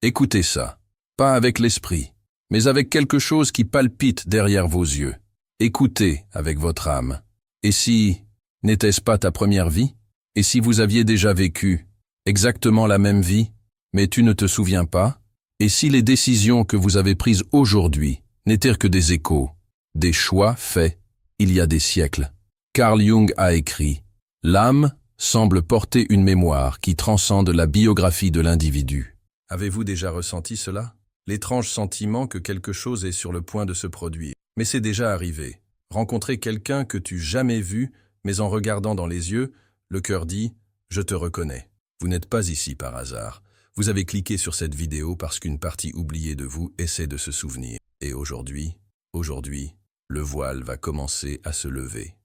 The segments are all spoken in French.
Écoutez ça. Pas avec l'esprit, mais avec quelque chose qui palpite derrière vos yeux. Écoutez avec votre âme. Et si, n'était-ce pas ta première vie? Et si vous aviez déjà vécu exactement la même vie, mais tu ne te souviens pas? Et si les décisions que vous avez prises aujourd'hui n'étaient que des échos, des choix faits il y a des siècles? Carl Jung a écrit « L'âme semble porter une mémoire qui transcende la biographie de l'individu. » Avez-vous déjà ressenti cela? L'étrange sentiment que quelque chose est sur le point de se produire. Mais c'est déjà arrivé. Rencontrer quelqu'un que tu jamais vu, mais en regardant dans les yeux, le cœur dit « Je te reconnais ». Vous n'êtes pas ici par hasard. Vous avez cliqué sur cette vidéo parce qu'une partie oubliée de vous essaie de se souvenir. Et aujourd'hui, le voile va commencer à se lever.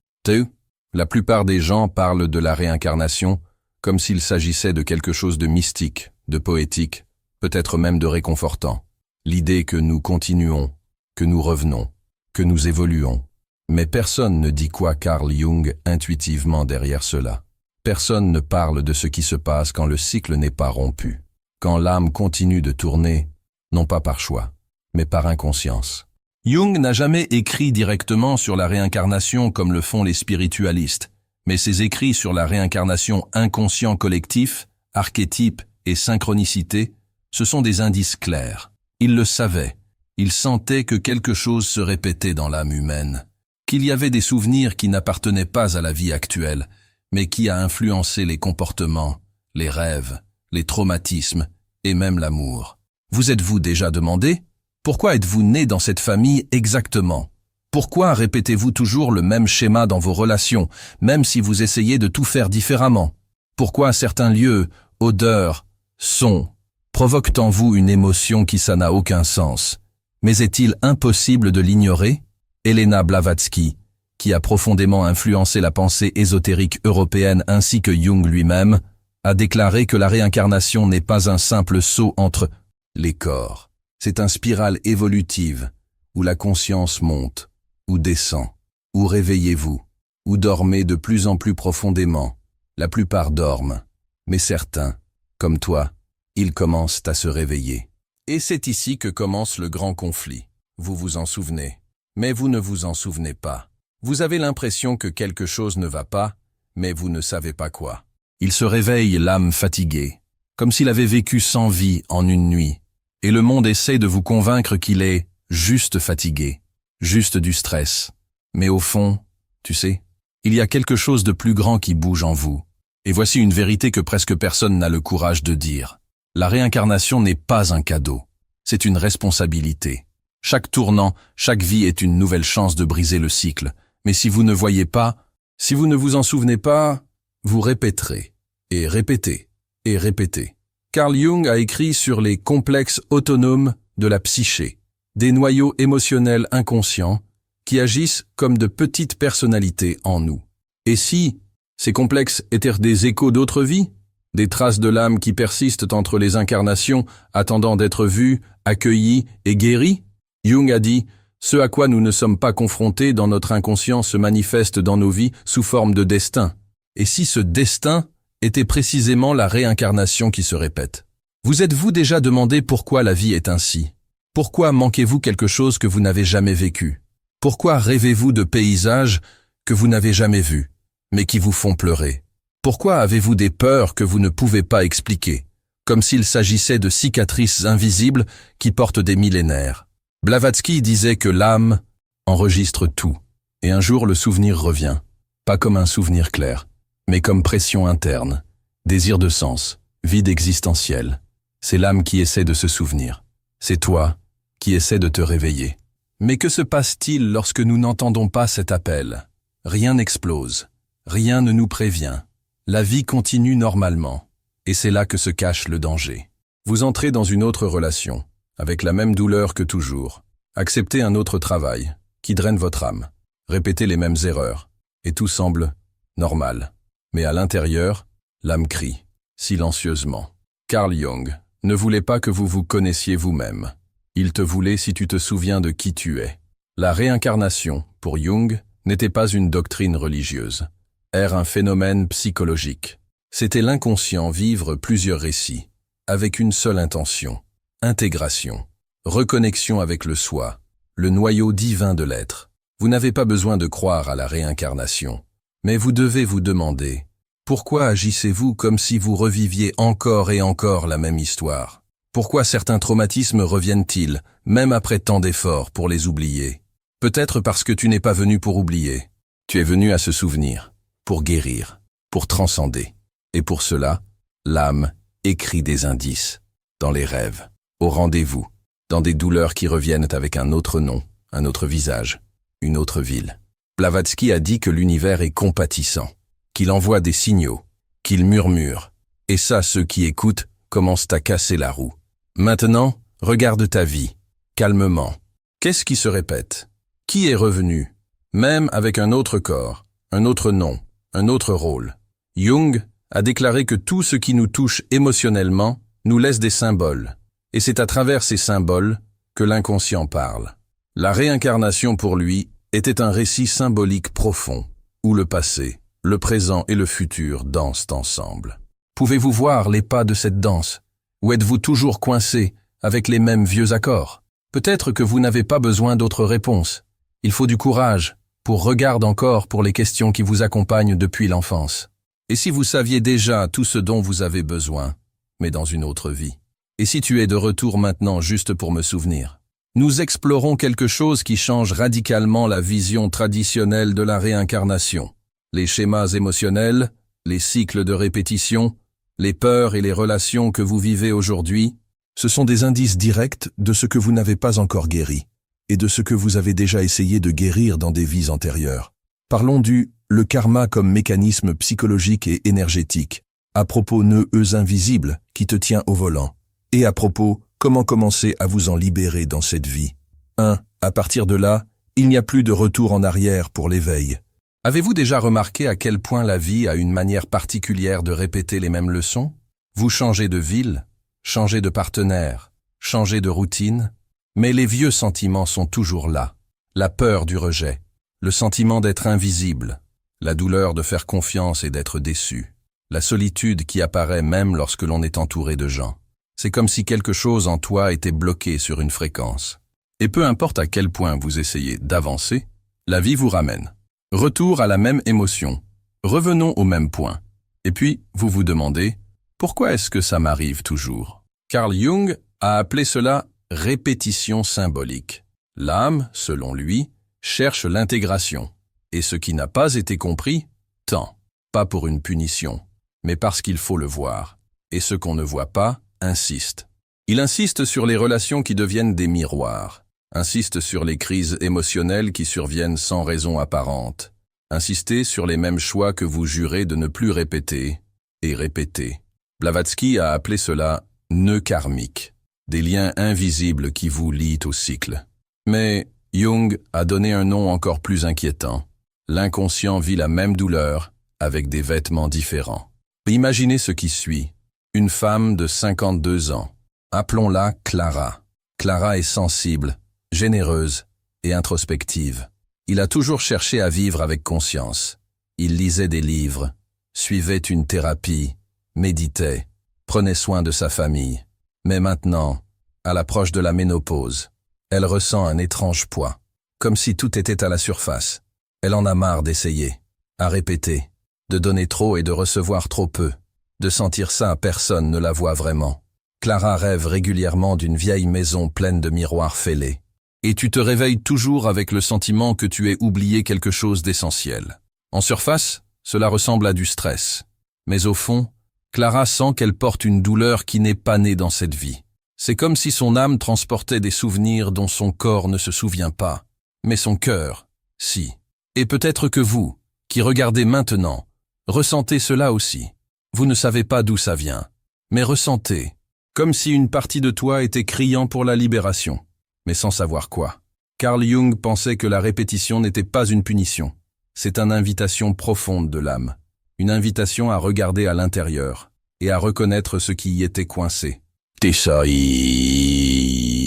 La plupart des gens parlent de la réincarnation comme s'il s'agissait de quelque chose de mystique, de poétique, peut-être même de réconfortant. L'idée que nous continuons, que nous revenons, que nous évoluons. Mais personne ne dit quoi Carl Jung intuitivement derrière cela. Personne ne parle de ce qui se passe quand le cycle n'est pas rompu, quand l'âme continue de tourner, non pas par choix, mais par inconscience. Jung n'a jamais écrit directement sur la réincarnation comme le font les spiritualistes, mais ses écrits sur la réincarnation inconscient collectif, archétype et synchronicité, ce sont des indices clairs. Il le savait, il sentait que quelque chose se répétait dans l'âme humaine, qu'il y avait des souvenirs qui n'appartenaient pas à la vie actuelle, mais qui a influencé les comportements, les rêves, les traumatismes et même l'amour. Vous êtes-vous déjà demandé? Pourquoi êtes-vous né dans cette famille exactement? Pourquoi répétez-vous toujours le même schéma dans vos relations, même si vous essayez de tout faire différemment? Pourquoi certains lieux, odeurs, sons, provoquent en vous une émotion qui ça n'a aucun sens? Mais est-il impossible de l'ignorer? Helena Blavatsky, qui a profondément influencé la pensée ésotérique européenne ainsi que Jung lui-même, a déclaré que la réincarnation n'est pas un simple saut entre les corps. C'est une spirale évolutive, où la conscience monte, ou descend, ou réveillez-vous, ou dormez de plus en plus profondément. La plupart dorment, mais certains, comme toi, ils commencent à se réveiller. Et c'est ici que commence le grand conflit. Vous vous en souvenez, mais vous ne vous en souvenez pas. Vous avez l'impression que quelque chose ne va pas, mais vous ne savez pas quoi. Il se réveille l'âme fatiguée, comme s'il avait vécu 100 vies en une nuit. Et le monde essaie de vous convaincre qu'il est juste fatigué, juste du stress. Mais au fond, tu sais, il y a quelque chose de plus grand qui bouge en vous. Et voici une vérité que presque personne n'a le courage de dire. La réincarnation n'est pas un cadeau, c'est une responsabilité. Chaque tournant, chaque vie est une nouvelle chance de briser le cycle. Mais si vous ne voyez pas, si vous ne vous en souvenez pas, vous répéterez, et répétez, et répétez. Carl Jung a écrit sur les complexes autonomes de la psyché, des noyaux émotionnels inconscients qui agissent comme de petites personnalités en nous. Et si ces complexes étaient des échos d'autres vies, des traces de l'âme qui persistent entre les incarnations, attendant d'être vues, accueillies et guéries? Jung a dit « Ce à quoi nous ne sommes pas confrontés dans notre inconscient se manifeste dans nos vies sous forme de destin. » Et si ce destin était précisément la réincarnation qui se répète? Vous êtes-vous déjà demandé pourquoi la vie est ainsi? Pourquoi manquez-vous quelque chose que vous n'avez jamais vécu? Pourquoi rêvez-vous de paysages que vous n'avez jamais vus, mais qui vous font pleurer? Pourquoi avez-vous des peurs que vous ne pouvez pas expliquer, comme s'il s'agissait de cicatrices invisibles qui portent des millénaires? Blavatsky disait que l'âme enregistre tout, et un jour le souvenir revient, pas comme un souvenir clair, mais comme pression interne, désir de sens, vide existentiel. C'est l'âme qui essaie de se souvenir. C'est toi qui essaie de te réveiller. Mais que se passe-t-il lorsque nous n'entendons pas cet appel? Rien n'explose, rien ne nous prévient. La vie continue normalement, et c'est là que se cache le danger. Vous entrez dans une autre relation, avec la même douleur que toujours. Acceptez un autre travail, qui draine votre âme. Répétez les mêmes erreurs, et tout semble normal. Mais à l'intérieur, l'âme crie, silencieusement. Carl Jung ne voulait pas que vous vous connaissiez vous-même. Il te voulait si tu te souviens de qui tu es. La réincarnation, pour Jung, n'était pas une doctrine religieuse. Era un phénomène psychologique. C'était l'inconscient vivre plusieurs récits, avec une seule intention, intégration, reconnexion avec le soi, le noyau divin de l'être. Vous n'avez pas besoin de croire à la réincarnation, mais vous devez vous demander, pourquoi agissez-vous comme si vous reviviez encore et encore la même histoire? Pourquoi certains traumatismes reviennent-ils, même après tant d'efforts pour les oublier? Peut-être parce que tu n'es pas venu pour oublier. Tu es venu à se souvenir, pour guérir, pour transcender. Et pour cela, l'âme écrit des indices, dans les rêves, au rendez-vous, dans des douleurs qui reviennent avec un autre nom, un autre visage, une autre ville. Blavatsky a dit que l'univers est compatissant, qu'il envoie des signaux, qu'il murmure, et ça, ceux qui écoutent commencent à casser la roue. Maintenant, regarde ta vie, calmement. Qu'est-ce qui se répète? Qui est revenu? Même avec un autre corps, un autre nom, un autre rôle. Jung a déclaré que tout ce qui nous touche émotionnellement nous laisse des symboles, et c'est à travers ces symboles que l'inconscient parle. La réincarnation pour lui était un récit symbolique profond, où le passé, le présent et le futur dansent ensemble. Pouvez-vous voir les pas de cette danse? Ou êtes-vous toujours coincé avec les mêmes vieux accords? Peut-être que vous n'avez pas besoin d'autres réponses. Il faut du courage pour regarder encore pour les questions qui vous accompagnent depuis l'enfance. Et si vous saviez déjà tout ce dont vous avez besoin, mais dans une autre vie? Et si tu es de retour maintenant juste pour me souvenir? Nous explorons quelque chose qui change radicalement la vision traditionnelle de la réincarnation. Les schémas émotionnels, les cycles de répétition, les peurs et les relations que vous vivez aujourd'hui, ce sont des indices directs de ce que vous n'avez pas encore guéri et de ce que vous avez déjà essayé de guérir dans des vies antérieures. Parlons le karma comme mécanisme psychologique et énergétique, à propos nœuds invisibles qui te tient au volant, et à propos comment commencer à vous en libérer dans cette vie. 1. À partir de là, il n'y a plus de retour en arrière pour l'éveil. Avez-vous déjà remarqué à quel point la vie a une manière particulière de répéter les mêmes leçons? Vous changez de ville, changez de partenaire, changez de routine, mais les vieux sentiments sont toujours là. La peur du rejet, le sentiment d'être invisible, la douleur de faire confiance et d'être déçu, la solitude qui apparaît même lorsque l'on est entouré de gens. C'est comme si quelque chose en toi était bloqué sur une fréquence. Et peu importe à quel point vous essayez d'avancer, la vie vous ramène. Retour à la même émotion. Revenons au même point. Et puis, vous vous demandez, pourquoi est-ce que ça m'arrive toujours? Carl Jung a appelé cela répétition symbolique. L'âme, selon lui, cherche l'intégration. Et ce qui n'a pas été compris, tend. Pas pour une punition, mais parce qu'il faut le voir. Et ce qu'on ne voit pas, insiste. Il insiste sur les relations qui deviennent des miroirs. Insiste sur les crises émotionnelles qui surviennent sans raison apparente. Insistez sur les mêmes choix que vous jurez de ne plus répéter, et répéter. Blavatsky a appelé cela « nœuds karmiques », des liens invisibles qui vous lient au cycle. Mais Jung a donné un nom encore plus inquiétant. L'inconscient vit la même douleur, avec des vêtements différents. Imaginez ce qui suit. Une femme de 52 ans. Appelons-la Clara. Clara est sensible, généreuse et introspective. Il a toujours cherché à vivre avec conscience. Il lisait des livres, suivait une thérapie, méditait, prenait soin de sa famille. Mais maintenant, à l'approche de la ménopause, elle ressent un étrange poids, comme si tout était à la surface. Elle en a marre d'essayer, à répéter, de donner trop et de recevoir trop peu, de sentir ça, personne ne la voit vraiment. Clara rêve régulièrement d'une vieille maison pleine de miroirs fêlés. Et tu te réveilles toujours avec le sentiment que tu aies oublié quelque chose d'essentiel. En surface, cela ressemble à du stress. Mais au fond, Clara sent qu'elle porte une douleur qui n'est pas née dans cette vie. C'est comme si son âme transportait des souvenirs dont son corps ne se souvient pas. Mais son cœur, si. Et peut-être que vous, qui regardez maintenant, ressentez cela aussi. Vous ne savez pas d'où ça vient, mais ressentez, comme si une partie de toi était criant pour la libération, mais sans savoir quoi. Carl Jung pensait que la répétition n'était pas une punition. C'est une invitation profonde de l'âme, une invitation à regarder à l'intérieur et à reconnaître ce qui y était coincé. Tessai,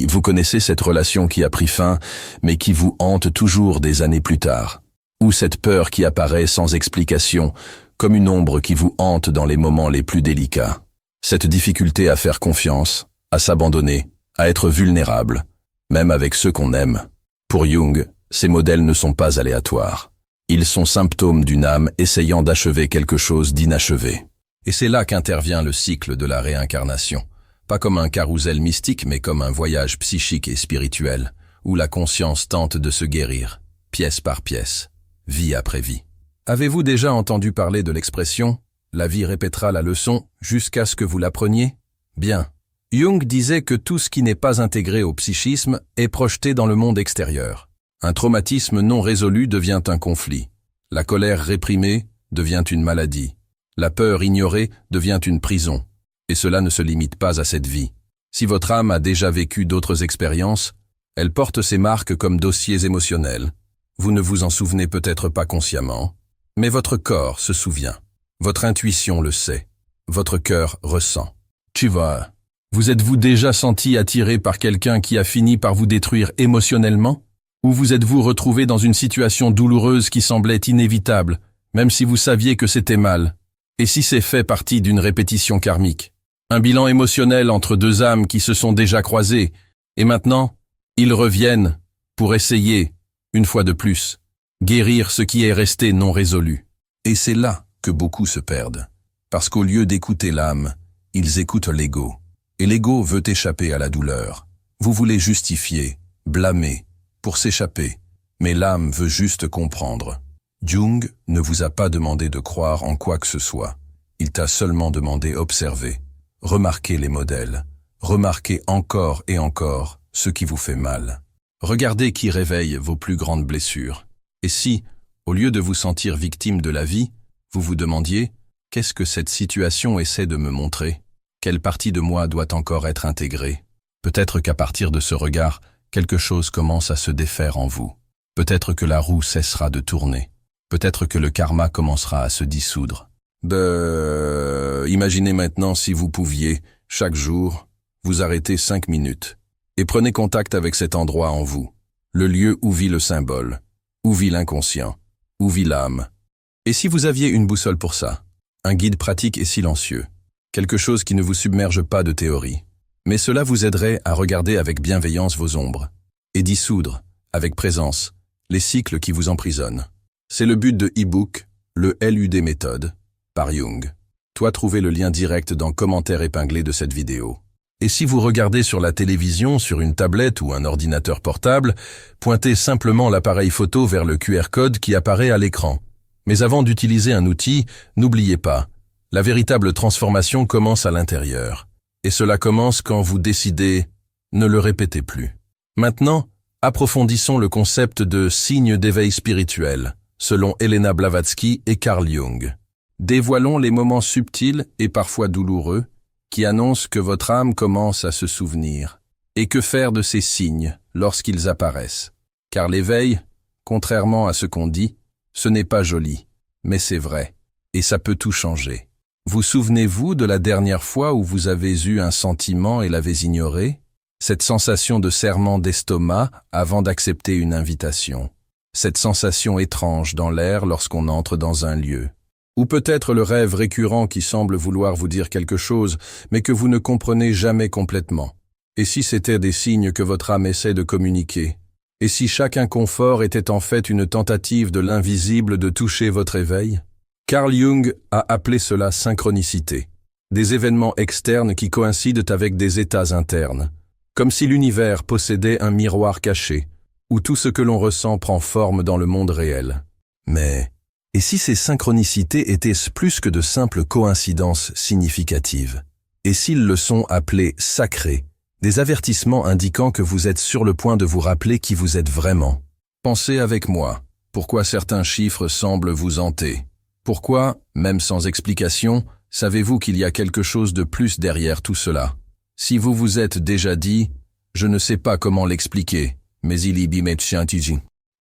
vous connaissez cette relation qui a pris fin, mais qui vous hante toujours des années plus tard. Ou cette peur qui apparaît sans explication, comme une ombre qui vous hante dans les moments les plus délicats. Cette difficulté à faire confiance, à s'abandonner, à être vulnérable, même avec ceux qu'on aime. Pour Jung, ces modèles ne sont pas aléatoires. Ils sont symptômes d'une âme essayant d'achever quelque chose d'inachevé. Et c'est là qu'intervient le cycle de la réincarnation. Pas comme un carrousel mystique, mais comme un voyage psychique et spirituel, où la conscience tente de se guérir, pièce par pièce, vie après vie. Avez-vous déjà entendu parler de l'expression « la vie répétera la leçon jusqu'à ce que vous l'appreniez » Bien. Jung disait que tout ce qui n'est pas intégré au psychisme est projeté dans le monde extérieur. Un traumatisme non résolu devient un conflit. La colère réprimée devient une maladie. La peur ignorée devient une prison. Et cela ne se limite pas à cette vie. Si votre âme a déjà vécu d'autres expériences, elle porte ces marques comme dossiers émotionnels. Vous ne vous en souvenez peut-être pas consciemment, mais votre corps se souvient. Votre intuition le sait. Votre cœur ressent. Tu vois, vous êtes-vous déjà senti attiré par quelqu'un qui a fini par vous détruire émotionnellement? Ou vous êtes-vous retrouvé dans une situation douloureuse qui semblait inévitable, même si vous saviez que c'était mal? Et si c'est fait partie d'une répétition karmique? Un bilan émotionnel entre deux âmes qui se sont déjà croisées, et maintenant, ils reviennent pour essayer, une fois de plus, guérir ce qui est resté non résolu. Et c'est là que beaucoup se perdent, parce qu'au lieu d'écouter l'âme, ils écoutent l'ego. Et l'ego veut échapper à la douleur. Vous voulez justifier, blâmer, pour s'échapper, mais l'âme veut juste comprendre. Jung ne vous a pas demandé de croire en quoi que ce soit. Il t'a seulement demandé d'observer, remarquer les modèles, remarquer encore et encore ce qui vous fait mal. Regardez qui réveille vos plus grandes blessures. Et si, au lieu de vous sentir victime de la vie, vous vous demandiez « Qu'est-ce que cette situation essaie de me montrer ? Quelle partie de moi doit encore être intégrée ?» Peut-être qu'à partir de ce regard, quelque chose commence à se défaire en vous. Peut-être que la roue cessera de tourner. Peut-être que le karma commencera à se dissoudre. Imaginez maintenant si vous pouviez, chaque jour, vous arrêter 5 minutes et prenez contact avec cet endroit en vous, le lieu où vit le symbole, où vit l'inconscient, où vit l'âme. Et si vous aviez une boussole pour ça, un guide pratique et silencieux, quelque chose qui ne vous submerge pas de théorie, mais cela vous aiderait à regarder avec bienveillance vos ombres et dissoudre, avec présence, les cycles qui vous emprisonnent. C'est le but de e-book, le LUD méthode, par Jung. Toi, trouvez le lien direct dans commentaire épinglé de cette vidéo. Et si vous regardez sur la télévision, sur une tablette ou un ordinateur portable, pointez simplement l'appareil photo vers le QR code qui apparaît à l'écran. Mais avant d'utiliser un outil, n'oubliez pas, la véritable transformation commence à l'intérieur. Et cela commence quand vous décidez, ne le répétez plus. Maintenant, approfondissons le concept de signe d'éveil spirituel, selon Helena Blavatsky et Carl Jung. Dévoilons les moments subtils et parfois douloureux qui annoncent que votre âme commence à se souvenir. Et que faire de ces signes lorsqu'ils apparaissent? Car l'éveil, contrairement à ce qu'on dit, ce n'est pas joli, mais c'est vrai, et ça peut tout changer. Vous souvenez-vous de la dernière fois où vous avez eu un sentiment et l'avez ignoré? Cette sensation de serrement d'estomac avant d'accepter une invitation. Cette sensation étrange dans l'air lorsqu'on entre dans un lieu. Ou peut-être le rêve récurrent qui semble vouloir vous dire quelque chose, mais que vous ne comprenez jamais complètement. Et si c'était des signes que votre âme essaie de communiquer? Et si chaque inconfort était en fait une tentative de l'invisible de toucher votre éveil? Carl Jung a appelé cela synchronicité. Des événements externes qui coïncident avec des états internes. Comme si l'univers possédait un miroir caché, où tout ce que l'on ressent prend forme dans le monde réel. Mais, et si ces synchronicités étaient plus que de simples coïncidences significatives? Et s'ils le sont appelés sacrés, des avertissements indiquant que vous êtes sur le point de vous rappeler qui vous êtes vraiment? Pensez avec moi, pourquoi certains chiffres semblent vous hanter? Pourquoi, même sans explication, savez-vous qu'il y a quelque chose de plus derrière tout cela? Si vous vous êtes déjà dit « je ne sais pas comment l'expliquer », mais il y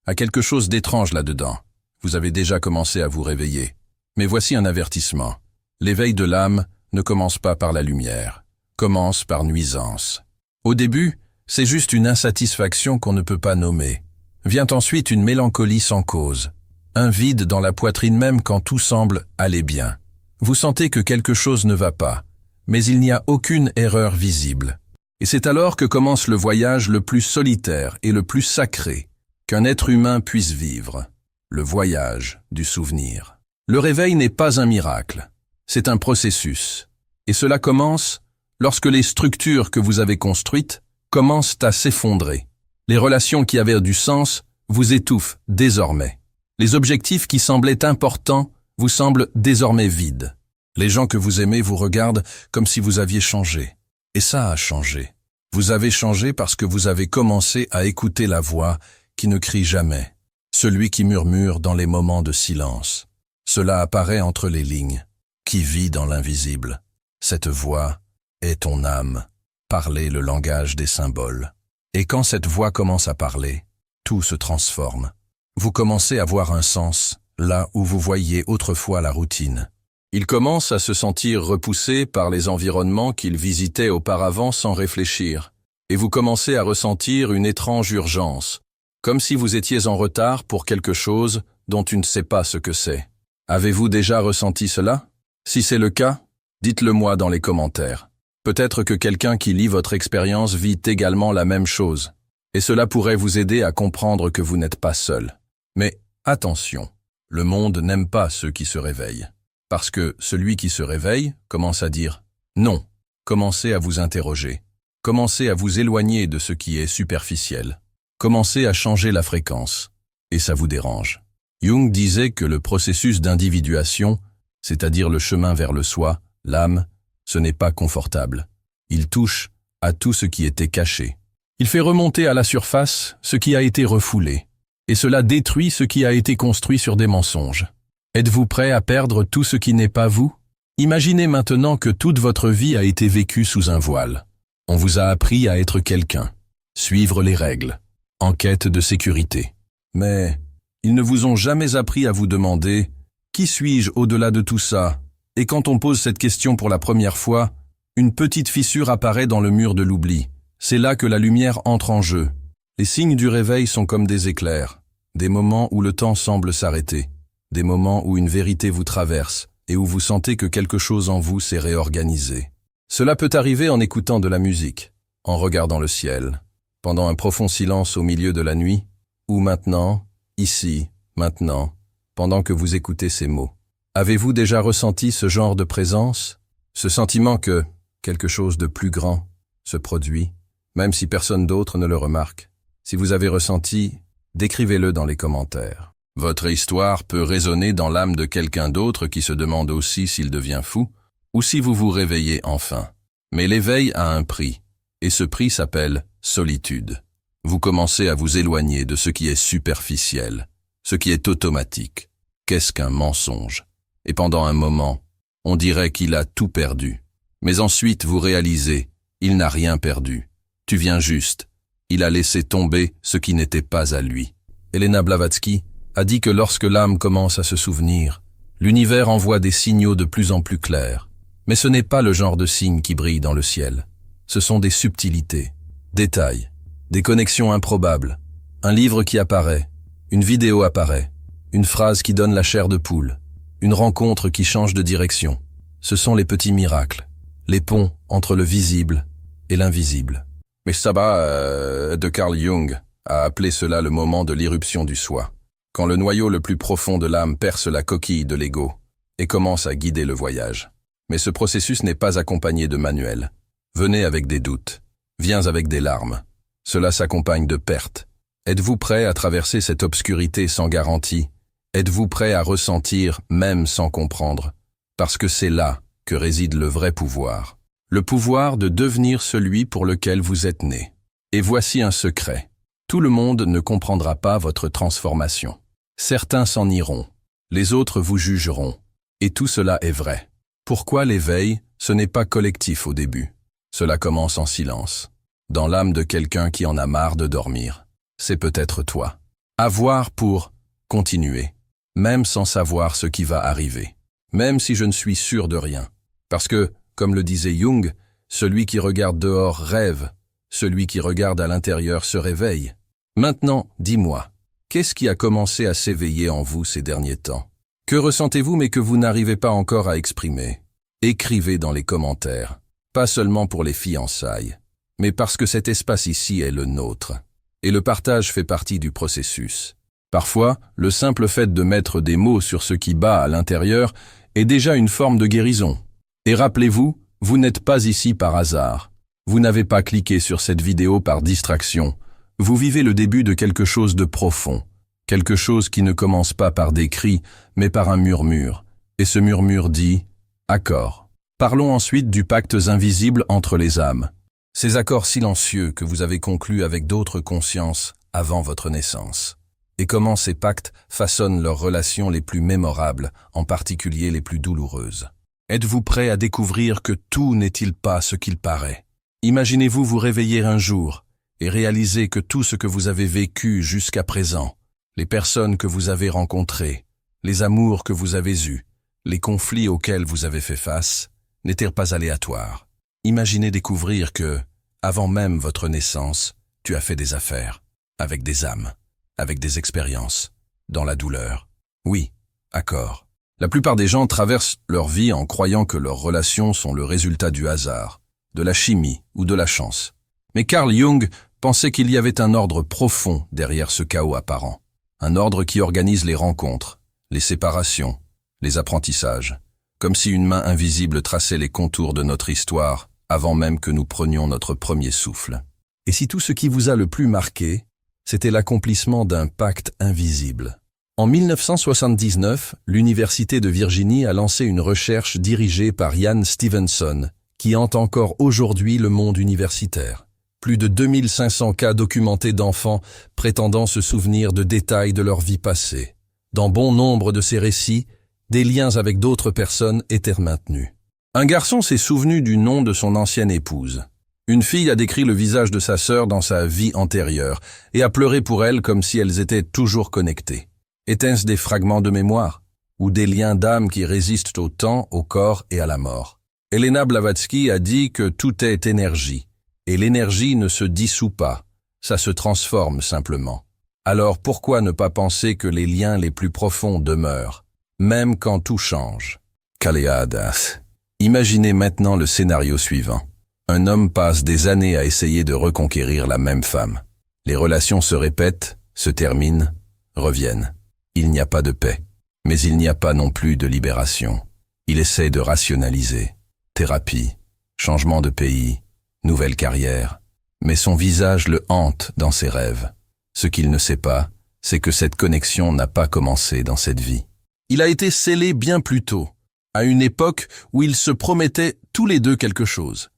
a quelque chose d'étrange là-dedans. Vous avez déjà commencé à vous réveiller. Mais voici un avertissement. L'éveil de l'âme ne commence pas par la lumière, commence par nuisance. Au début, c'est juste une insatisfaction qu'on ne peut pas nommer. Vient ensuite une mélancolie sans cause, un vide dans la poitrine même quand tout semble aller bien. Vous sentez que quelque chose ne va pas, mais il n'y a aucune erreur visible. Et c'est alors que commence le voyage le plus solitaire et le plus sacré qu'un être humain puisse vivre, le voyage du souvenir. Le réveil n'est pas un miracle, c'est un processus. Et cela commence lorsque les structures que vous avez construites commencent à s'effondrer. Les relations qui avaient du sens vous étouffent désormais. Les objectifs qui semblaient importants vous semblent désormais vides. Les gens que vous aimez vous regardent comme si vous aviez changé. Et ça a changé. Vous avez changé parce que vous avez commencé à écouter la voix qui ne crie jamais, celui qui murmure dans les moments de silence. Cela apparaît entre les lignes, qui vit dans l'invisible. Cette voix est ton âme, parler le langage des symboles. Et quand cette voix commence à parler, tout se transforme. Vous commencez à voir un sens, là où vous voyiez autrefois la routine. Il commence à se sentir repoussé par les environnements qu'il visitait auparavant sans réfléchir, et vous commencez à ressentir une étrange urgence, comme si vous étiez en retard pour quelque chose dont tu ne sais pas ce que c'est. Avez-vous déjà ressenti cela? Si c'est le cas, dites-le moi dans les commentaires. Peut-être que quelqu'un qui lit votre expérience vit également la même chose, et cela pourrait vous aider à comprendre que vous n'êtes pas seul. Mais attention, le monde n'aime pas ceux qui se réveillent. Parce que celui qui se réveille commence à dire « non ». Commencez à vous interroger. Commencez à vous éloigner de ce qui est superficiel. Commencez à changer la fréquence. Et ça vous dérange. Jung disait que le processus d'individuation, c'est-à-dire le chemin vers le soi, l'âme, ce n'est pas confortable. Il touche à tout ce qui était caché. Il fait remonter à la surface ce qui a été refoulé. Et cela détruit ce qui a été construit sur des mensonges. Êtes-vous prêt à perdre tout ce qui n'est pas vous? Imaginez maintenant que toute votre vie a été vécue sous un voile. On vous a appris à être quelqu'un, suivre les règles, en quête de sécurité. Mais ils ne vous ont jamais appris à vous demander « Qui suis-je au-delà de tout ça ?» Et quand on pose cette question pour la première fois, une petite fissure apparaît dans le mur de l'oubli. C'est là que la lumière entre en jeu. Les signes du réveil sont comme des éclairs, des moments où le temps semble s'arrêter. Des moments où une vérité vous traverse et où vous sentez que quelque chose en vous s'est réorganisé. Cela peut arriver en écoutant de la musique, en regardant le ciel, pendant un profond silence au milieu de la nuit, ou maintenant, ici, maintenant, pendant que vous écoutez ces mots. Avez-vous déjà ressenti ce genre de présence? Ce sentiment que quelque chose de plus grand se produit, même si personne d'autre ne le remarque? Si vous avez ressenti, décrivez-le dans les commentaires. Votre histoire peut résonner dans l'âme de quelqu'un d'autre qui se demande aussi s'il devient fou, ou si vous vous réveillez enfin. Mais l'éveil a un prix, et ce prix s'appelle solitude. Vous commencez à vous éloigner de ce qui est superficiel, ce qui est automatique. Qu'est-ce qu'un mensonge? Et pendant un moment, on dirait qu'il a tout perdu. Mais ensuite vous réalisez, il n'a rien perdu. Tu viens juste. Il a laissé tomber ce qui n'était pas à lui. Elena Blavatsky a dit que lorsque l'âme commence à se souvenir, l'univers envoie des signaux de plus en plus clairs. Mais ce n'est pas le genre de signes qui brillent dans le ciel. Ce sont des subtilités, détails, des connexions improbables, un livre qui apparaît, une vidéo apparaît, une phrase qui donne la chair de poule, une rencontre qui change de direction. Ce sont les petits miracles, les ponts entre le visible et l'invisible. Mais Saba de Carl Jung a appelé cela le moment de l'irruption du soi. Quand le noyau le plus profond de l'âme perce la coquille de l'ego et commence à guider le voyage. Mais ce processus n'est pas accompagné de manuel. Venez avec des doutes, viens avec des larmes. Cela s'accompagne de pertes. Êtes-vous prêt à traverser cette obscurité sans garantie? Êtes-vous prêt à ressentir, même sans comprendre? Parce que c'est là que réside le vrai pouvoir. Le pouvoir de devenir celui pour lequel vous êtes né. Et voici un secret. Tout le monde ne comprendra pas votre transformation. Certains s'en iront, les autres vous jugeront, et tout cela est vrai. Pourquoi l'éveil, ce n'est pas collectif au début? Cela commence en silence, dans l'âme de quelqu'un qui en a marre de dormir. C'est peut-être toi. Avoir pour continuer, même sans savoir ce qui va arriver, même si je ne suis sûr de rien. Parce que, comme le disait Jung, celui qui regarde dehors rêve, celui qui regarde à l'intérieur se réveille. Maintenant, dis-moi, qu'est-ce qui a commencé à s'éveiller en vous ces derniers temps? Que ressentez-vous mais que vous n'arrivez pas encore à exprimer? Écrivez dans les commentaires, pas seulement pour les fiançailles. mais parce que cet espace ici est le nôtre. Et le partage fait partie du processus. Parfois, le simple fait de mettre des mots sur ce qui bat à l'intérieur est déjà une forme de guérison. Et rappelez-vous, vous n'êtes pas ici par hasard. Vous n'avez pas cliqué sur cette vidéo par distraction. Vous vivez le début de quelque chose de profond. Quelque chose qui ne commence pas par des cris, mais par un murmure. Et ce murmure dit « Accord ». Parlons ensuite du pacte invisible entre les âmes. Ces accords silencieux que vous avez conclus avec d'autres consciences avant votre naissance. Et comment ces pactes façonnent leurs relations les plus mémorables, en particulier les plus douloureuses. Êtes-vous prêt à découvrir que tout n'est-il pas ce qu'il paraît? Imaginez-vous vous réveiller un jour et réaliser que tout ce que vous avez vécu jusqu'à présent, les personnes que vous avez rencontrées, les amours que vous avez eus, les conflits auxquels vous avez fait face, n'étaient pas aléatoires. Imaginez découvrir que, avant même votre naissance, tu as fait des affaires, avec des âmes, avec des expériences, dans la douleur. Oui, accord. La plupart des gens traversent leur vie en croyant que leurs relations sont le résultat du hasard, de la chimie ou de la chance. Mais Carl Jung pensait qu'il y avait un ordre profond derrière ce chaos apparent. Un ordre qui organise les rencontres, les séparations, les apprentissages, comme si une main invisible traçait les contours de notre histoire avant même que nous prenions notre premier souffle. Et si tout ce qui vous a le plus marqué, c'était l'accomplissement d'un pacte invisible. En 1979, l'Université de Virginie a lancé une recherche dirigée par Ian Stevenson, qui hante encore aujourd'hui le monde universitaire. Plus de 2500 cas documentés d'enfants prétendant se souvenir de détails de leur vie passée. Dans bon nombre de ces récits, des liens avec d'autres personnes étaient maintenus. Un garçon s'est souvenu du nom de son ancienne épouse. Une fille a décrit le visage de sa sœur dans sa vie antérieure et a pleuré pour elle comme si elles étaient toujours connectées. Étaient-ce des fragments de mémoire ou des liens d'âme qui résistent au temps, au corps et à la mort? Elena Blavatsky a dit que tout est énergie, et l'énergie ne se dissout pas, ça se transforme simplement. Alors pourquoi ne pas penser que les liens les plus profonds demeurent, même quand tout change? Kaleadas. Imaginez maintenant le scénario suivant. Un homme passe des années à essayer de reconquérir la même femme. Les relations se répètent, se terminent, reviennent. Il n'y a pas de paix, mais il n'y a pas non plus de libération. Il essaie de rationaliser. Thérapie, changement de pays, nouvelle carrière. Mais son visage le hante dans ses rêves. Ce qu'il ne sait pas, c'est que cette connexion n'a pas commencé dans cette vie. Il a été scellé bien plus tôt, à une époque où ils se promettaient tous les deux quelque chose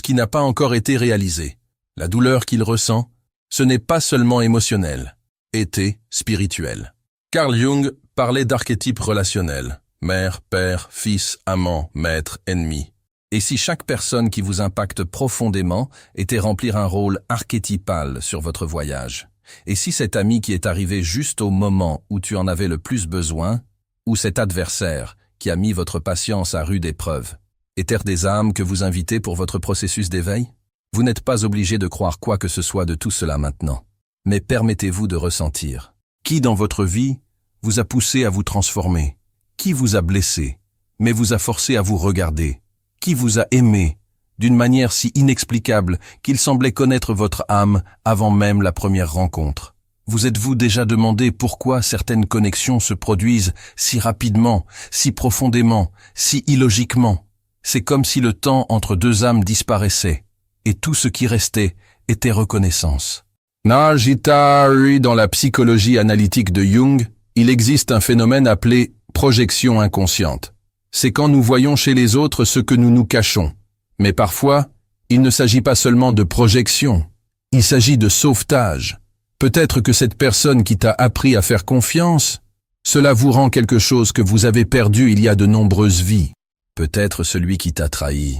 qui n'a pas encore été réalisé. La douleur qu'il ressent, ce n'est pas seulement émotionnel, était spirituel. Carl Jung parlait d'archétypes relationnels, mère, père, fils, amant, maître, ennemi. Et si chaque personne qui vous impacte profondément était remplir un rôle archétypal sur votre voyage? Et si cet ami qui est arrivé juste au moment où tu en avais le plus besoin, ou cet adversaire qui a mis votre patience à rude épreuve, étaient des âmes que vous invitez pour votre processus d'éveil? Vous n'êtes pas obligé de croire quoi que ce soit de tout cela maintenant, mais permettez-vous de ressentir. Qui dans votre vie vous a poussé à vous transformer? Qui vous a blessé, mais vous a forcé à vous regarder? Qui vous a aimé d'une manière si inexplicable qu'il semblait connaître votre âme avant même la première rencontre? Vous êtes-vous déjà demandé pourquoi certaines connexions se produisent si rapidement, si profondément, si illogiquement? C'est comme si le temps entre deux âmes disparaissait, et tout ce qui restait était reconnaissance. Najitari, dans la psychologie analytique de Jung, il existe un phénomène appelé projection inconsciente. C'est quand nous voyons chez les autres ce que nous nous cachons. Mais parfois, il ne s'agit pas seulement de projection, il s'agit de sauvetage. Peut-être que cette personne qui t'a appris à faire confiance, cela vous rend quelque chose que vous avez perdu il y a de nombreuses vies. Peut-être celui qui t'a trahi.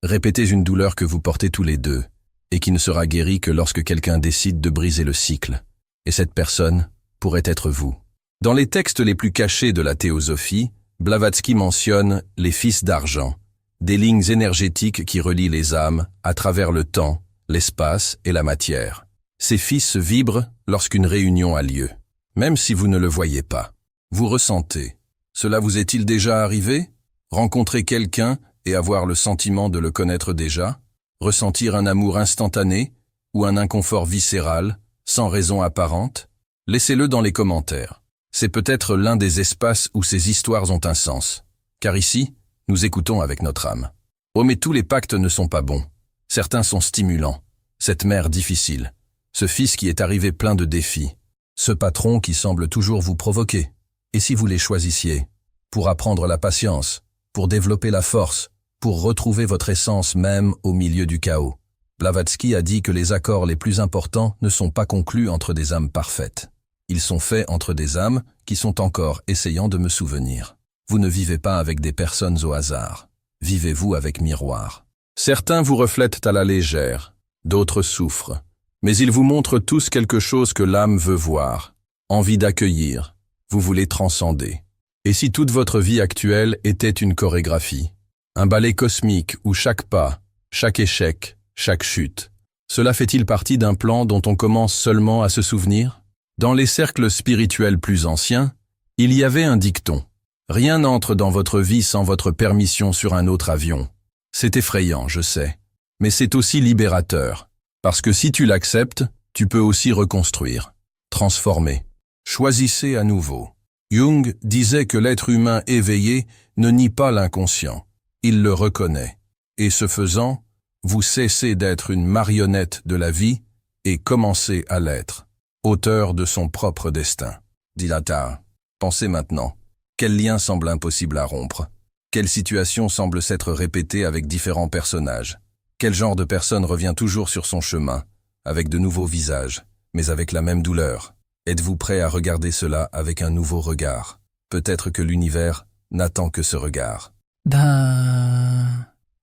Répétez une douleur que vous portez tous les deux, et qui ne sera guérie que lorsque quelqu'un décide de briser le cycle. Et cette personne pourrait être vous. Dans les textes les plus cachés de la théosophie, Blavatsky mentionne les fils d'argent, des lignes énergétiques qui relient les âmes à travers le temps, l'espace et la matière. Ces fils vibrent lorsqu'une réunion a lieu, même si vous ne le voyez pas. Vous ressentez. Cela vous est-il déjà arrivé? Rencontrer quelqu'un et avoir le sentiment de le connaître déjà? Ressentir un amour instantané ou un inconfort viscéral, sans raison apparente? Laissez-le dans les commentaires. C'est peut-être l'un des espaces où ces histoires ont un sens. Car ici, nous écoutons avec notre âme. Oh mais tous les pactes ne sont pas bons. Certains sont stimulants. Cette mère difficile. Ce fils qui est arrivé plein de défis. Ce patron qui semble toujours vous provoquer. Et si vous les choisissiez? Pour apprendre la patience, pour développer la force, pour retrouver votre essence même au milieu du chaos. Blavatsky a dit que les accords les plus importants ne sont pas conclus entre des âmes parfaites. Ils sont faits entre des âmes qui sont encore essayant de me souvenir. Vous ne vivez pas avec des personnes au hasard. Vivez-vous avec miroir. Certains vous reflètent à la légère, d'autres souffrent. Mais ils vous montrent tous quelque chose que l'âme veut voir, envie d'accueillir. Vous voulez transcender. Et si toute votre vie actuelle était une chorégraphie, un ballet cosmique où chaque pas, chaque échec, chaque chute, cela fait-il partie d'un plan dont on commence seulement à se souvenir? Dans les cercles spirituels plus anciens, il y avait un dicton. Rien n'entre dans votre vie sans votre permission sur un autre avion. C'est effrayant, je sais, mais c'est aussi libérateur. Parce que si tu l'acceptes, tu peux aussi reconstruire, transformer. Choisissez à nouveau. Jung disait que l'être humain éveillé ne nie pas l'inconscient. Il le reconnaît. Et ce faisant, vous cessez d'être une marionnette de la vie et commencez à l'être. Auteur de son propre destin. Dit Lata. Pensez maintenant. Quel lien semble impossible à rompre? Quelle situation semble s'être répétée avec différents personnages? Quel genre de personne revient toujours sur son chemin, avec de nouveaux visages, mais avec la même douleur? Êtes-vous prêt à regarder cela avec un nouveau regard? Peut-être que l'univers n'attend que ce regard.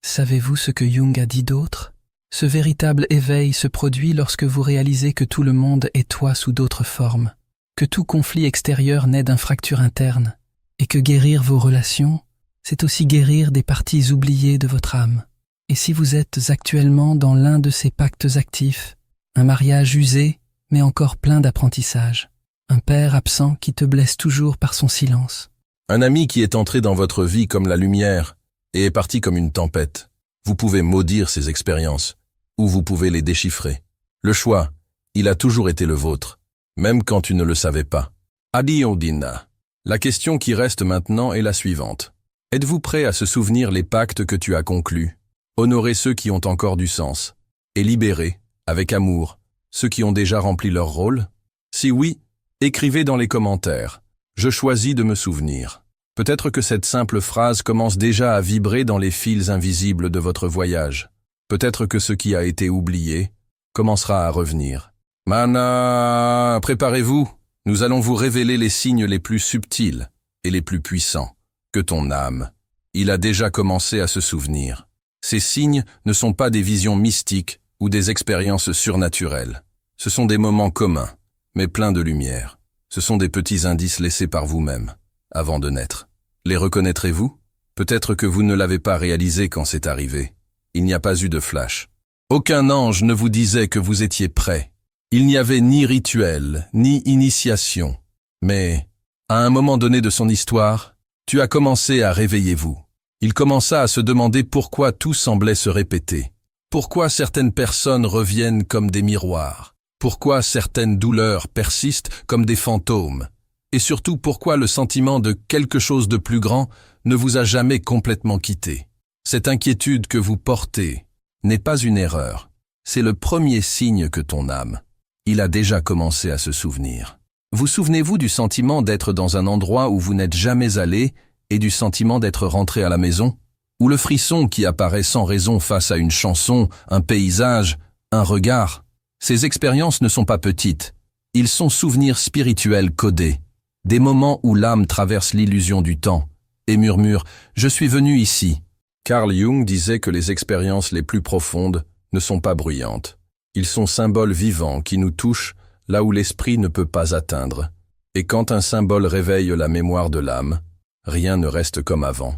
Savez-vous ce que Jung a dit d'autre? Ce véritable éveil se produit lorsque vous réalisez que tout le monde est toi sous d'autres formes, que tout conflit extérieur naît d'une fracture interne, et que guérir vos relations, c'est aussi guérir des parties oubliées de votre âme. Et si vous êtes actuellement dans l'un de ces pactes actifs, un mariage usé, mais encore plein d'apprentissage, un père absent qui te blesse toujours par son silence. Un ami qui est entré dans votre vie comme la lumière et est parti comme une tempête. Vous pouvez maudire ces expériences, ou vous pouvez les déchiffrer. Le choix, il a toujours été le vôtre, même quand tu ne le savais pas. Adi Odina. La question qui reste maintenant est la suivante. Êtes-vous prêt à se souvenir les pactes que tu as conclus, honorer ceux qui ont encore du sens, et libérer, avec amour, ceux qui ont déjà rempli leur rôle? Si oui, écrivez dans les commentaires. Je choisis de me souvenir. Peut-être que cette simple phrase commence déjà à vibrer dans les fils invisibles de votre voyage. Peut-être que ce qui a été oublié commencera à revenir. Mana, préparez-vous. Nous allons vous révéler les signes les plus subtils et les plus puissants que ton âme. Il a déjà commencé à se souvenir. Ces signes ne sont pas des visions mystiques ou des expériences surnaturelles. Ce sont des moments communs, mais pleins de lumière. Ce sont des petits indices laissés par vous-même, avant de naître. Les reconnaîtrez-vous? Peut-être que vous ne l'avez pas réalisé quand c'est arrivé. Il n'y a pas eu de flash. Aucun ange ne vous disait que vous étiez prêt. Il n'y avait ni rituel, ni initiation. Mais, à un moment donné de son histoire, tu as commencé à réveiller-vous. Il commença à se demander pourquoi tout semblait se répéter. Pourquoi certaines personnes reviennent comme des miroirs? Pourquoi certaines douleurs persistent comme des fantômes? Et surtout, pourquoi le sentiment de quelque chose de plus grand ne vous a jamais complètement quitté? Cette inquiétude que vous portez n'est pas une erreur. C'est le premier signe que ton âme, il a déjà commencé à se souvenir. Vous souvenez-vous du sentiment d'être dans un endroit où vous n'êtes jamais allé et du sentiment d'être rentré à la maison? Ou le frisson qui apparaît sans raison face à une chanson, un paysage, un regard? Ces expériences ne sont pas petites. Ils sont souvenirs spirituels codés. Des moments où l'âme traverse l'illusion du temps et murmure « Je suis venu ici ». Carl Jung disait que les expériences les plus profondes ne sont pas bruyantes. Ils sont symboles vivants qui nous touchent là où l'esprit ne peut pas atteindre. Et quand un symbole réveille la mémoire de l'âme, rien ne reste comme avant.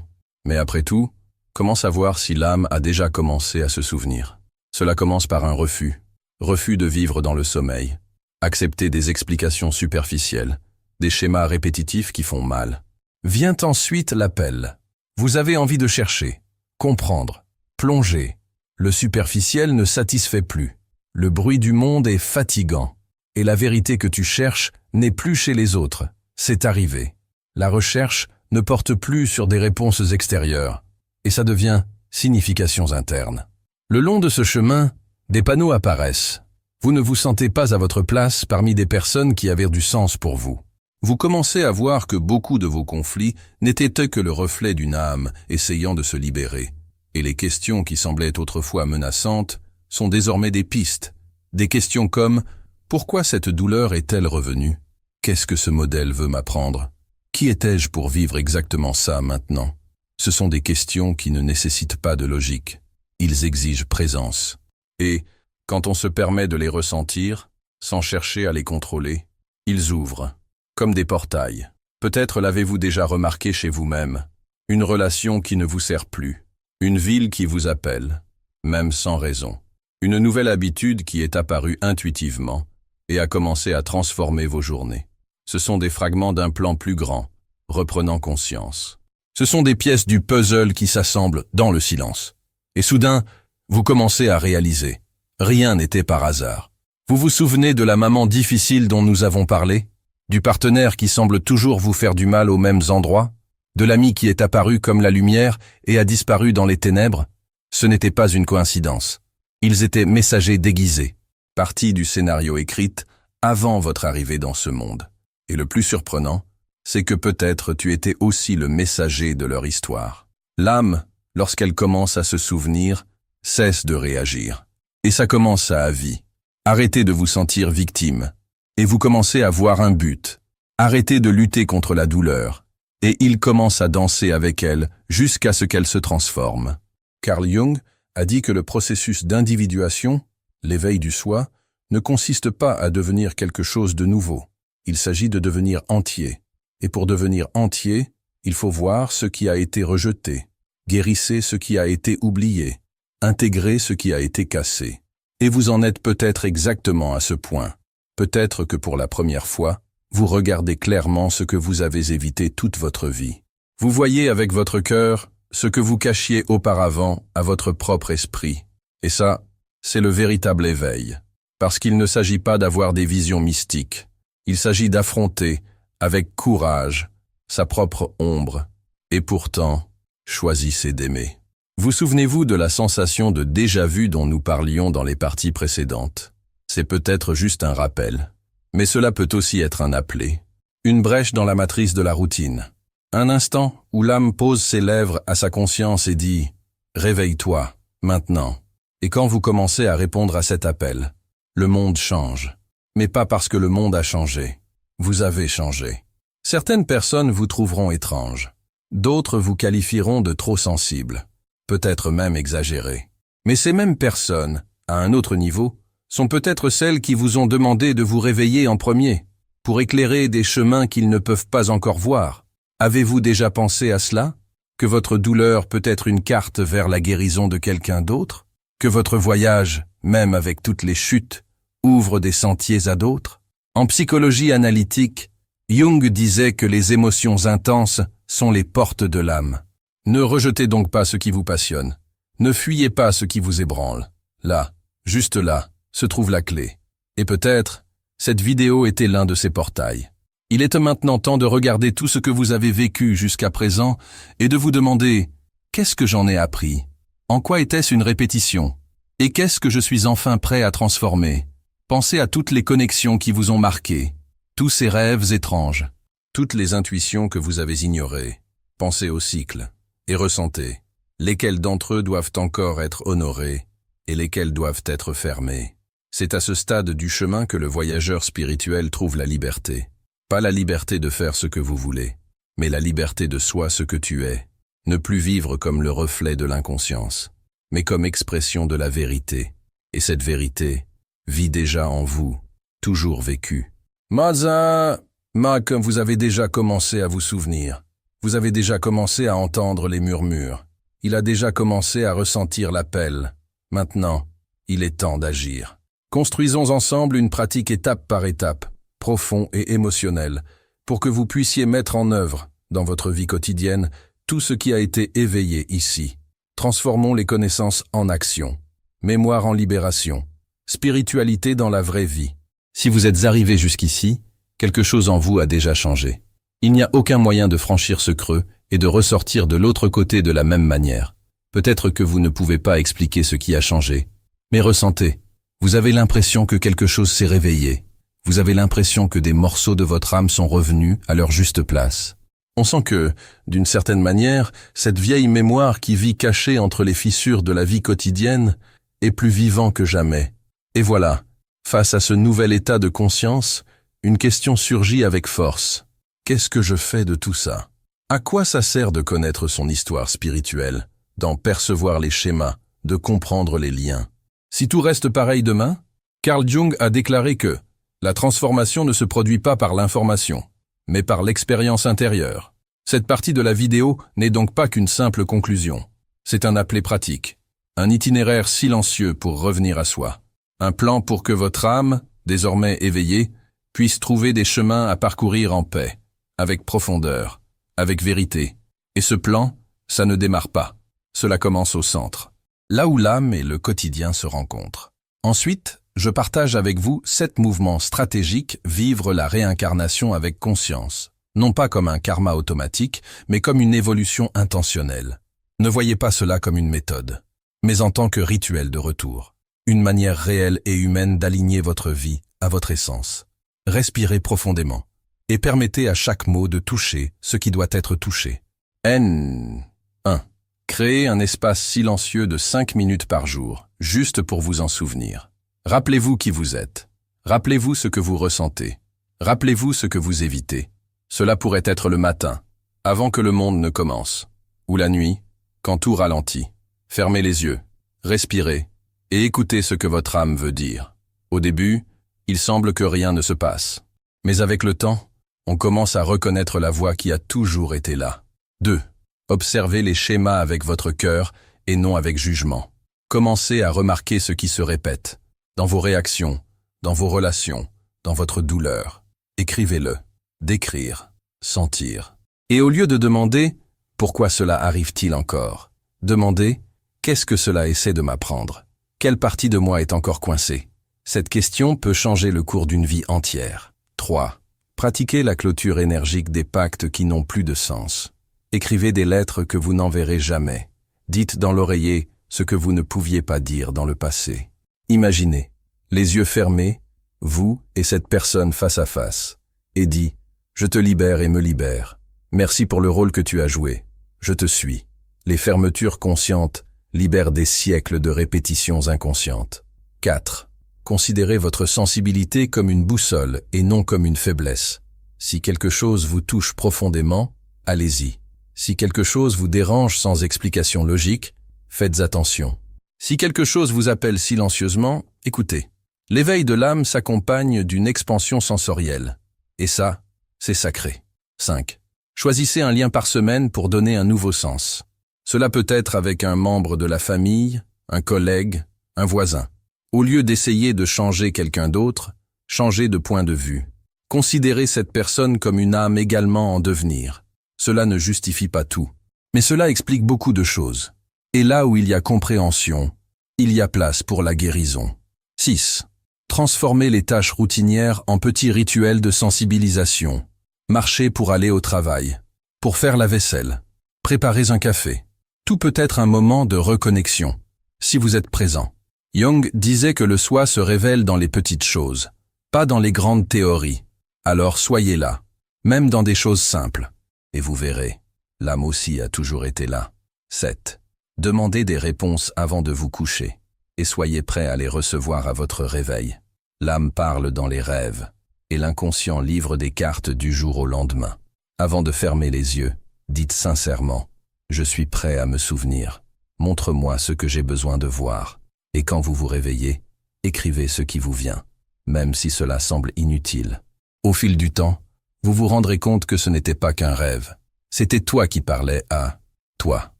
Mais après tout, comment savoir si l'âme a déjà commencé à se souvenir? Cela commence par un refus. Refus de vivre dans le sommeil. Accepter des explications superficielles, des schémas répétitifs qui font mal. Vient ensuite l'appel. Vous avez envie de chercher, comprendre, plonger. Le superficiel ne satisfait plus. Le bruit du monde est fatigant. Et la vérité que tu cherches n'est plus chez les autres. C'est arrivé. La recherche ne porte plus sur des réponses extérieures. Et ça devient significations internes. Le long de ce chemin, des panneaux apparaissent. Vous ne vous sentez pas à votre place parmi des personnes qui avaient du sens pour vous. Vous commencez à voir que beaucoup de vos conflits n'étaient que le reflet d'une âme essayant de se libérer. Et les questions qui semblaient autrefois menaçantes sont désormais des pistes. Des questions comme « Pourquoi cette douleur est-elle revenue ? Qu'est-ce que ce modèle veut m'apprendre ? Qui étais-je pour vivre exactement ça maintenant ?» Ce sont des questions qui ne nécessitent pas de logique. Ils exigent présence. Et, quand on se permet de les ressentir, sans chercher à les contrôler, ils ouvrent, comme des portails. Peut-être l'avez-vous déjà remarqué chez vous-même. Une relation qui ne vous sert plus. Une ville qui vous appelle, même sans raison. Une nouvelle habitude qui est apparue intuitivement et a commencé à transformer vos journées. Ce sont des fragments d'un plan plus grand, reprenant conscience. Ce sont des pièces du puzzle qui s'assemblent dans le silence. Et soudain, vous commencez à réaliser. Rien n'était par hasard. Vous vous souvenez de la maman difficile dont nous avons parlé? Du partenaire qui semble toujours vous faire du mal aux mêmes endroits? De l'ami qui est apparu comme la lumière et a disparu dans les ténèbres? Ce n'était pas une coïncidence. Ils étaient messagers déguisés, partie du scénario écrit avant votre arrivée dans ce monde. Et le plus surprenant, c'est que peut-être tu étais aussi le messager de leur histoire. L'âme, lorsqu'elle commence à se souvenir, cesse de réagir. Et ça commence à vie. Arrêtez de vous sentir victime. Et vous commencez à voir un but. Arrêtez de lutter contre la douleur. Et il commence à danser avec elle jusqu'à ce qu'elle se transforme. Carl Jung a dit que le processus d'individuation, l'éveil du soi, ne consiste pas à devenir quelque chose de nouveau. Il s'agit de devenir entier. Et pour devenir entier, il faut voir ce qui a été rejeté, guérissez ce qui a été oublié, intégrer ce qui a été cassé. Et vous en êtes peut-être exactement à ce point. Peut-être que pour la première fois, vous regardez clairement ce que vous avez évité toute votre vie. Vous voyez avec votre cœur ce que vous cachiez auparavant à votre propre esprit. Et ça, c'est le véritable éveil. Parce qu'il ne s'agit pas d'avoir des visions mystiques. Il s'agit d'affronter, avec courage, sa propre ombre. Et pourtant, choisissez d'aimer. Vous souvenez-vous de la sensation de déjà-vu dont nous parlions dans les parties précédentes? C'est peut-être juste un rappel. Mais cela peut aussi être un appelé. Une brèche dans la matrice de la routine. Un instant où l'âme pose ses lèvres à sa conscience et dit « Réveille-toi, maintenant ». Et quand vous commencez à répondre à cet appel, le monde change. Mais pas parce que le monde a changé. Vous avez changé. Certaines personnes vous trouveront étrange. D'autres vous qualifieront de trop sensible. Peut-être même exagéré. Mais ces mêmes personnes, à un autre niveau, sont peut-être celles qui vous ont demandé de vous réveiller en premier, pour éclairer des chemins qu'ils ne peuvent pas encore voir. Avez-vous déjà pensé à cela? Que votre douleur peut être une carte vers la guérison de quelqu'un d'autre? Que votre voyage, même avec toutes les chutes, ouvre des sentiers à d'autres? En psychologie analytique, Jung disait que les émotions intenses sont les portes de l'âme. Ne rejetez donc pas ce qui vous passionne. Ne fuyez pas ce qui vous ébranle. Là, juste là, se trouve la clé. Et peut-être, cette vidéo était l'un de ces portails. Il est maintenant temps de regarder tout ce que vous avez vécu jusqu'à présent et de vous demander « Qu'est-ce que j'en ai appris? En quoi était-ce une répétition? Et qu'est-ce que je suis enfin prêt à transformer ?» Pensez à toutes les connexions qui vous ont marqué, tous ces rêves étranges, toutes les intuitions que vous avez ignorées. Pensez aux cycles et ressentez lesquels d'entre eux doivent encore être honorés et lesquels doivent être fermés. C'est à ce stade du chemin que le voyageur spirituel trouve la liberté. Pas la liberté de faire ce que vous voulez, mais la liberté de soi ce que tu es. Ne plus vivre comme le reflet de l'inconscience, mais comme expression de la vérité. Et cette vérité vit déjà en vous, toujours vécue. Mac, vous avez déjà commencé à vous souvenir. Vous avez déjà commencé à entendre les murmures. Il a déjà commencé à ressentir l'appel. Maintenant, il est temps d'agir. Construisons ensemble une pratique étape par étape, profond et émotionnelle, pour que vous puissiez mettre en œuvre, dans votre vie quotidienne, tout ce qui a été éveillé ici. Transformons les connaissances en action. Mémoire en libération. Spiritualité dans la vraie vie. Si vous êtes arrivé jusqu'ici, quelque chose en vous a déjà changé. Il n'y a aucun moyen de franchir ce creux et de ressortir de l'autre côté de la même manière. Peut-être que vous ne pouvez pas expliquer ce qui a changé, mais ressentez. Vous avez l'impression que quelque chose s'est réveillé. Vous avez l'impression que des morceaux de votre âme sont revenus à leur juste place. On sent que, d'une certaine manière, cette vieille mémoire qui vit cachée entre les fissures de la vie quotidienne est plus vivant que jamais. Et voilà, face à ce nouvel état de conscience, une question surgit avec force. Qu'est-ce que je fais de tout ça? À quoi ça sert de connaître son histoire spirituelle, d'en percevoir les schémas, de comprendre les liens? Si tout reste pareil demain, Carl Jung a déclaré que la transformation ne se produit pas par l'information, mais par l'expérience intérieure. Cette partie de la vidéo n'est donc pas qu'une simple conclusion. C'est un appel pratique, un itinéraire silencieux pour revenir à soi. Un plan pour que votre âme, désormais éveillée, puisse trouver des chemins à parcourir en paix, avec profondeur, avec vérité. Et ce plan, ça ne démarre pas. Cela commence au centre, là où l'âme et le quotidien se rencontrent. Ensuite, je partage avec vous 7 mouvements stratégiques vivre la réincarnation avec conscience, non pas comme un karma automatique, mais comme une évolution intentionnelle. Ne voyez pas cela comme une méthode, mais en tant que rituel de retour, une manière réelle et humaine d'aligner votre vie à votre essence. Respirez profondément et permettez à chaque mot de toucher ce qui doit être touché. N. 1. Créez un espace silencieux de 5 minutes par jour, juste pour vous en souvenir. Rappelez-vous qui vous êtes. Rappelez-vous ce que vous ressentez. Rappelez-vous ce que vous évitez. Cela pourrait être le matin, avant que le monde ne commence, ou la nuit, quand tout ralentit. Fermez les yeux, respirez, et écoutez ce que votre âme veut dire. Au début, il semble que rien ne se passe. Mais avec le temps, on commence à reconnaître la voix qui a toujours été là. 2. Observez les schémas avec votre cœur et non avec jugement. Commencez à remarquer ce qui se répète, dans vos réactions, dans vos relations, dans votre douleur. Écrivez-le. Décrire, sentir. Et au lieu de demander « Pourquoi cela arrive-t-il encore ?», demandez « Qu'est-ce que cela essaie de m'apprendre ? Quelle partie de moi est encore coincée ?» Cette question peut changer le cours d'une vie entière. 3. Pratiquez la clôture énergique des pactes qui n'ont plus de sens. Écrivez des lettres que vous n'enverrez jamais. Dites dans l'oreiller ce que vous ne pouviez pas dire dans le passé. Imaginez, les yeux fermés, vous et cette personne face à face, et dit « Je te libère et me libère. Merci pour le rôle que tu as joué. Je te suis. » Les fermetures conscientes libèrent des siècles de répétitions inconscientes. 4. Considérez votre sensibilité comme une boussole et non comme une faiblesse. Si quelque chose vous touche profondément, allez-y. Si quelque chose vous dérange sans explication logique, faites attention. Si quelque chose vous appelle silencieusement, écoutez. L'éveil de l'âme s'accompagne d'une expansion sensorielle. Et ça, c'est sacré. 5. Choisissez un lien par semaine pour donner un nouveau sens. Cela peut être avec un membre de la famille, un collègue, un voisin. Au lieu d'essayer de changer quelqu'un d'autre, changez de point de vue. Considérez cette personne comme une âme également en devenir. Cela ne justifie pas tout, mais cela explique beaucoup de choses. Et là où il y a compréhension, il y a place pour la guérison. 6. Transformez les tâches routinières en petits rituels de sensibilisation. Marchez pour aller au travail, pour faire la vaisselle, préparez un café. Tout peut être un moment de reconnexion, si vous êtes présent. Jung disait que le soi se révèle dans les petites choses, pas dans les grandes théories. Alors soyez là, même dans des choses simples. Et vous verrez, l'âme aussi a toujours été là. 7. Demandez des réponses avant de vous coucher, et soyez prêt à les recevoir à votre réveil. L'âme parle dans les rêves, et l'inconscient livre des cartes du jour au lendemain. Avant de fermer les yeux, dites sincèrement « Je suis prêt à me souvenir. Montre-moi ce que j'ai besoin de voir. » Et quand vous vous réveillez, écrivez ce qui vous vient, même si cela semble inutile. Au fil du temps, vous vous rendrez compte que ce n'était pas qu'un rêve. C'était toi qui parlais à toi.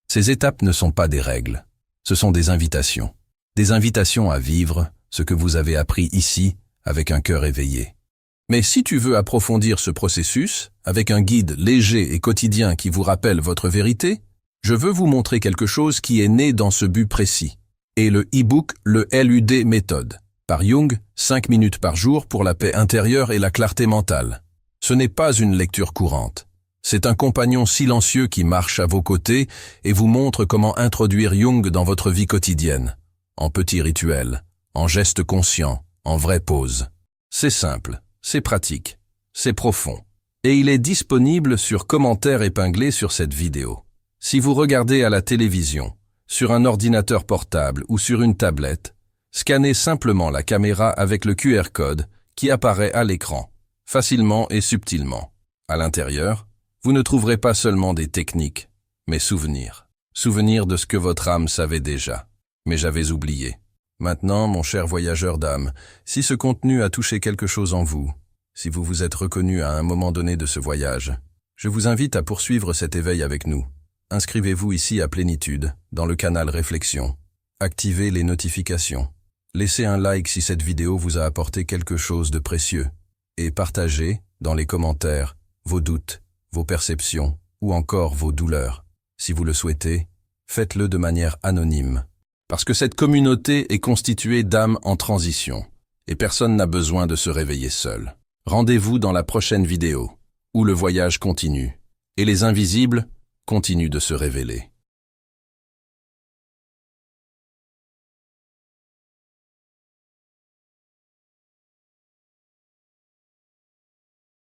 Ces étapes ne sont pas des règles. Ce sont des invitations. Des invitations à vivre ce que vous avez appris ici avec un cœur éveillé. Mais si tu veux approfondir ce processus, avec un guide léger et quotidien qui vous rappelle votre vérité, je veux vous montrer quelque chose qui est né dans ce but précis. et le e-book Le LUD Méthode, par Jung, 5 minutes par jour pour la paix intérieure et la clarté mentale. Ce n'est pas une lecture courante. C'est un compagnon silencieux qui marche à vos côtés et vous montre comment introduire Jung dans votre vie quotidienne, en petits rituels, en gestes conscients, en vraies pauses. C'est simple, c'est pratique, c'est profond. Et il est disponible sur commentaires épinglés sur cette vidéo. Si vous regardez à la télévision, sur un ordinateur portable ou sur une tablette, scannez simplement la caméra avec le QR code qui apparaît à l'écran, facilement et subtilement. À l'intérieur, vous ne trouverez pas seulement des techniques, mais souvenirs. Souvenirs de ce que votre âme savait déjà, mais j'avais oublié. Maintenant, mon cher voyageur d'âme, si ce contenu a touché quelque chose en vous, si vous vous êtes reconnu à un moment donné de ce voyage, je vous invite à poursuivre cet éveil avec nous. Inscrivez-vous ici à Plénitude, dans le canal Réflexion. Activez les notifications. Laissez un like si cette vidéo vous a apporté quelque chose de précieux. Et partagez, dans les commentaires, vos doutes, vos perceptions ou encore vos douleurs. Si vous le souhaitez, faites-le de manière anonyme. Parce que cette communauté est constituée d'âmes en transition, et personne n'a besoin de se réveiller seul. Rendez-vous dans la prochaine vidéo, où le voyage continue, et les invisibles continuent de se révéler.